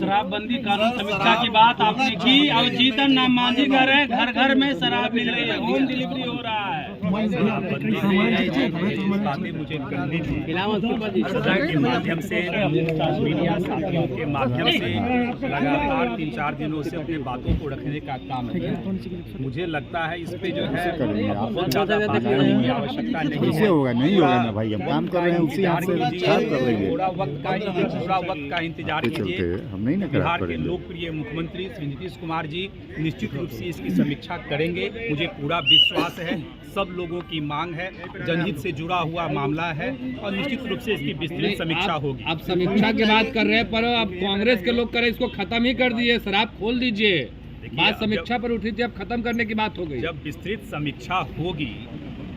शराबबंदी कानून समीक्षा की बात आपने की और जीतन नाम मांझी घर है, घर घर में शराब मिल रही है, होम डिलीवरी हो रहा है। बातें मुझे करनी थी सदन के माध्यम से, मीडिया साथियों के माध्यम से लगातार 3-4 दिनों से अपने बातों को रखने का काम है। मुझे लगता है इस पे जो है बहुत ज़्यादा बात करने की आवश्यकता नहीं है। नहीं होगा ना भाई, हम काम कर रहे हैं उसी हाथ से छाप कर रही है। थोड़ा वक्त का इंतजार कीजिए। हम नहीं ना बिहार के लोकप्रिय मुख्यमंत्री श्री नीतीश कुमार जी निश्चित रूप से इसकी समीक्षा करेंगे। मुझे पूरा विश्वास है, सब लोगों की मांग है, जनहित से जुड़ा हुआ मामला है और निश्चित रूप से इसकी विस्तृत समीक्षा होगी। आप समीक्षा की बात कर रहे हैं, पर अब कांग्रेस के लोग करें इसको खत्म ही कर दिए, शराब खोल दीजिए। बात समीक्षा पर उठी थी, अब खत्म करने की बात हो गई। जब विस्तृत समीक्षा होगी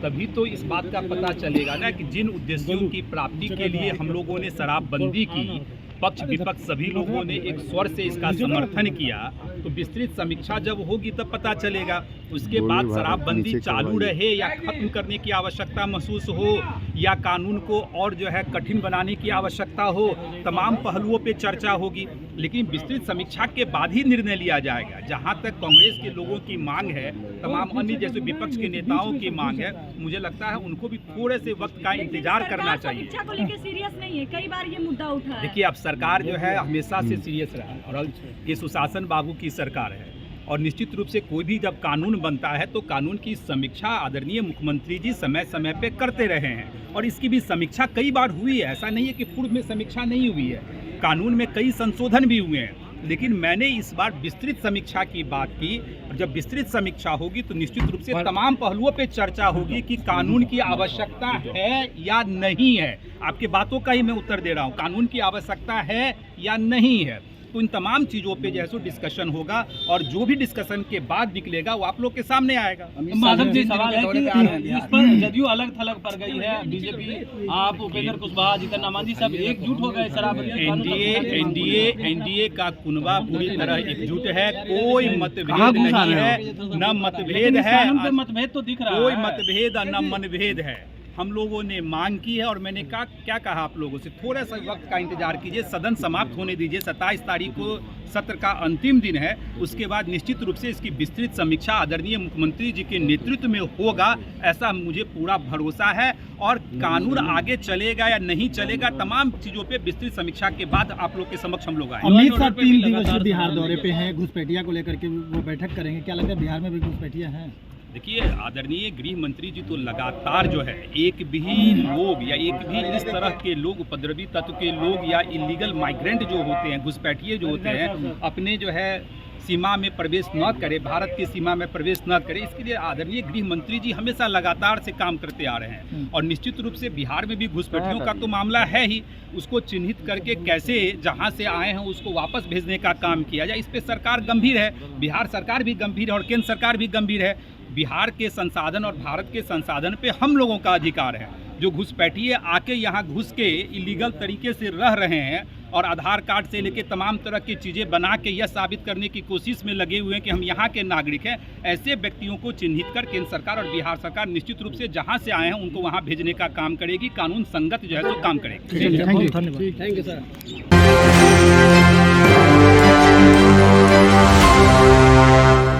तभी तो इस बात का पता चलेगा ना कि जिन उद्देश्यों की प्राप्ति के लिए हम लोगों ने शराबबंदी की, पक्ष विपक्ष सभी लोगों ने एक स्वर से इसका समर्थन किया, तो विस्तृत समीक्षा जब होगी तब पता चलेगा। उसके बाद शराबबंदी चालू रहे या खत्म करने की आवश्यकता महसूस हो या कानून को और जो है कठिन बनाने की आवश्यकता हो, तमाम पहलुओं पे चर्चा होगी, लेकिन विस्तृत समीक्षा के बाद ही निर्णय लिया जाएगा। जहां तक कांग्रेस के लोगों की मांग है, तमाम अन्य जैसे विपक्ष के नेताओं की मांग है, मुझे लगता है उनको भी थोड़े से वक्त का इंतजार करना चाहिए। समीक्षा को लेकर सीरियस नहीं है, कई बार ये मुद्दा उठा है। देखिए, अब सरकार जो है हमेशा से सीरियस रहा है और ये सुशासन बाबू की सरकार है और निश्चित रूप से कोई भी जब कानून बनता है तो कानून की समीक्षा आदरणीय मुख्यमंत्री जी समय समय पे करते रहे हैं और इसकी भी समीक्षा कई बार हुई है। ऐसा नहीं है कि पूर्व में समीक्षा नहीं हुई है, कानून में कई संशोधन भी हुए हैं, लेकिन मैंने इस बार विस्तृत समीक्षा की बात की। और जब विस्तृत समीक्षा होगी तो निश्चित रूप से तमाम पहलुओं पे चर्चा होगी कि कानून की आवश्यकता है या नहीं है। आपके बातों का ही मैं उत्तर दे रहा हूँ, कानून की आवश्यकता है या नहीं है, तो इन तमाम चीज़ों पे जैसे डिस्कशन होगा और जो भी डिस्कशन के बाद निकलेगा वो आप लोग के सामने आएगा। माधव जी, सवाल है कि इस पर जदयू अलग थलग पड़ गई है, बीजेपी, आप, उपेंद्र कुशवाहा, जीतन राम मांझी सब एकजुट हो गए एनडीए का कुनबा पूरी तरह एकजुट है, कोई मतभेद नहीं है, न मतभेद है, मतभेद तो दिख रहा है, कोई मतभेद और न मनभेद है। हम लोगों ने मांग की है और मैंने क्या कहा आप लोगों से, थोड़ा सा वक्त का इंतजार कीजिए, सदन समाप्त होने दीजिए। 27 तारीख को सत्र का अंतिम दिन है, उसके बाद निश्चित रूप से इसकी विस्तृत समीक्षा आदरणीय मुख्यमंत्री जी के नेतृत्व में होगा, ऐसा मुझे पूरा भरोसा है। और कानून आगे चलेगा या नहीं चलेगा, तमाम चीज़ों पे विस्तृत समीक्षा के बाद आप लोग के समक्ष हम लोग आए। अमित शाह 3 दिवसीय बिहार दौरे पे हैं, घुसपैठिया को लेकर के वो बैठक करेंगे, क्या लगता है बिहार में भी घुसपैठिया हैं? देखिए, आदरणीय गृह मंत्री जी तो लगातार जो है एक भी लोग या एक भी इस तरह के लोग, उपद्रवी तत्व के लोग या इलीगल माइग्रेंट जो होते हैं, घुसपैठिए जो होते हैं, अपने जो है सीमा में प्रवेश न करे, भारत की सीमा में प्रवेश न करे, इसके लिए आदरणीय गृह मंत्री जी हमेशा लगातार से काम करते आ रहे हैं। और निश्चित रूप से बिहार में भी घुसपैठियों का तो मामला है ही, उसको चिन्हित करके कैसे जहां से आए हैं उसको वापस भेजने का काम किया जाए, इस पर सरकार गंभीर है, बिहार सरकार भी गंभीर है और केंद्र सरकार भी गंभीर है। बिहार के संसाधन और भारत के संसाधन पे हम लोगों का अधिकार है। जो घुसपैठिए आके यहाँ घुस के इलीगल तरीके से रह रहे हैं और आधार कार्ड से लेके तमाम तरह की चीज़ें बना के यह साबित करने की कोशिश में लगे हुए हैं कि हम यहाँ के नागरिक हैं, ऐसे व्यक्तियों को चिन्हित कर केंद्र सरकार और बिहार सरकार निश्चित रूप से जहाँ से आए हैं उनको वहाँ भेजने का काम करेगी, कानून संगत जो है तो काम करेगी। Thank you sir.